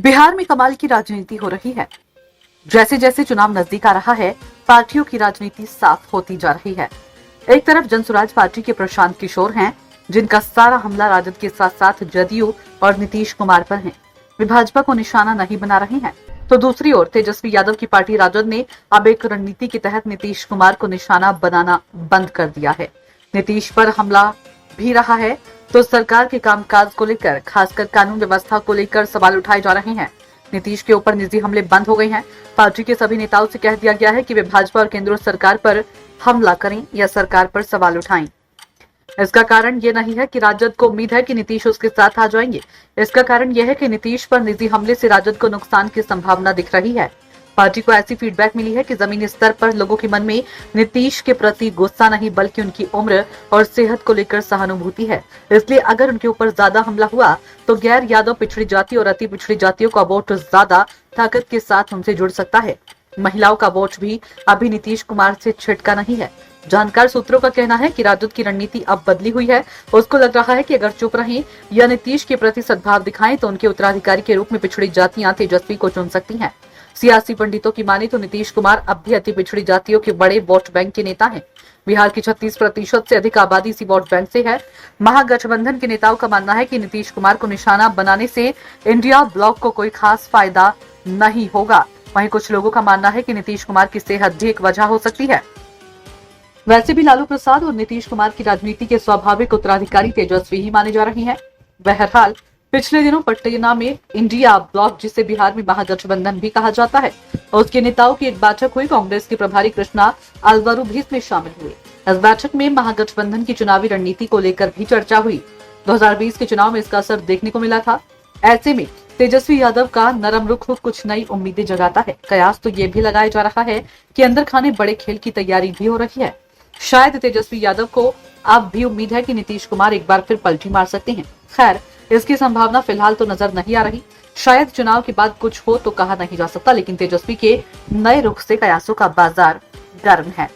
बिहार में कमाल की राजनीति हो रही है। जैसे जैसे चुनाव नजदीक आ रहा है, पार्टियों की राजनीति साफ होती जा रही है। एक तरफ जनसुराज पार्टी के प्रशांत किशोर हैं, जिनका सारा हमला राजद के साथ साथ जदयू और नीतीश कुमार पर है। वे भाजपा को निशाना नहीं बना रहे हैं, तो दूसरी ओर तेजस्वी यादव की पार्टी राजद ने अब एक रणनीति के तहत नीतीश कुमार को निशाना बनाना बंद कर दिया है। नीतीश पर हमला भी रहा है तो सरकार के कामकाज को लेकर, खासकर कानून व्यवस्था को लेकर सवाल उठाए जा रहे हैं। नीतीश के ऊपर निजी हमले बंद हो गए हैं। पार्टी के सभी नेताओं से कह दिया गया है कि वे भाजपा और केंद्र सरकार पर हमला करें या सरकार पर सवाल उठाएं। इसका कारण ये नहीं है कि राजद को उम्मीद है कि नीतीश उसके साथ आ जाएंगे। इसका कारण यह है कि नीतीश पर निजी हमले से राजद को नुकसान की संभावना दिख रही है। पार्टी को ऐसी फीडबैक मिली है कि जमीनी स्तर पर लोगों के मन में नीतीश के प्रति गुस्सा नहीं, बल्कि उनकी उम्र और सेहत को लेकर सहानुभूति है। इसलिए अगर उनके ऊपर ज्यादा हमला हुआ तो गैर यादव, पिछड़ी जाति और अति पिछड़ी जातियों का वोट ज्यादा ताकत के साथ उनसे जुड़ सकता है। महिलाओं का वोट भी अभी नीतीश कुमार से छिटका नहीं है। जानकार सूत्रों का कहना है कि राजद की रणनीति अब बदली हुई है। उसको लग रहा है कि अगर चुप रहें या नीतीश के प्रति सद्भाव दिखाएं तो उनके उत्तराधिकारी के रूप में पिछड़ी जातियां तेजस्वी को चुन सकती हैं। सियासी पंडितों की माने तो नीतीश कुमार अब भी अति पिछड़ी जातियों के बड़े वोट बैंक के नेता हैं। बिहार की 36% से अधिक आबादी इसी वोट बैंक से है। महागठबंधन के नेताओं का मानना है कि नीतीश कुमार को निशाना बनाने से इंडिया ब्लॉक को कोई खास फायदा नहीं होगा। वहीं कुछ लोगों का मानना है कि नीतीश कुमार की सेहत भी एक वजह हो सकती है। वैसे भी लालू प्रसाद और नीतीश कुमार की राजनीति के स्वाभाविक उत्तराधिकारी तेजस्वी ही माने जा रहे हैं। बहरहाल पिछले दिनों पटना में इंडिया ब्लॉक, जिसे बिहार में महागठबंधन भी कहा जाता है, उसके नेताओं की एक बैठक हुई। कांग्रेस के प्रभारी कृष्णा अलवरू भी इसमें शामिल हुए। इस बैठक में महागठबंधन की चुनावी रणनीति को लेकर भी चर्चा हुई। 2020 के चुनाव में इसका असर देखने को मिला था। ऐसे में तेजस्वी यादव का नरम रुख कुछ नई उम्मीदें जगाता है। कयास तो ये भी लगाया जा रहा है कि अंदर खाने बड़े खेल की तैयारी भी हो रही है। शायद तेजस्वी यादव को अब भी उम्मीद है कि नीतीश कुमार एक बार फिर पलटी मार सकते हैं। खैर, इसकी संभावना फिलहाल तो नजर नहीं आ रही। शायद चुनाव के बाद कुछ हो तो कहा नहीं जा सकता, लेकिन तेजस्वी के नए रुख से कयासों का बाजार गर्म है।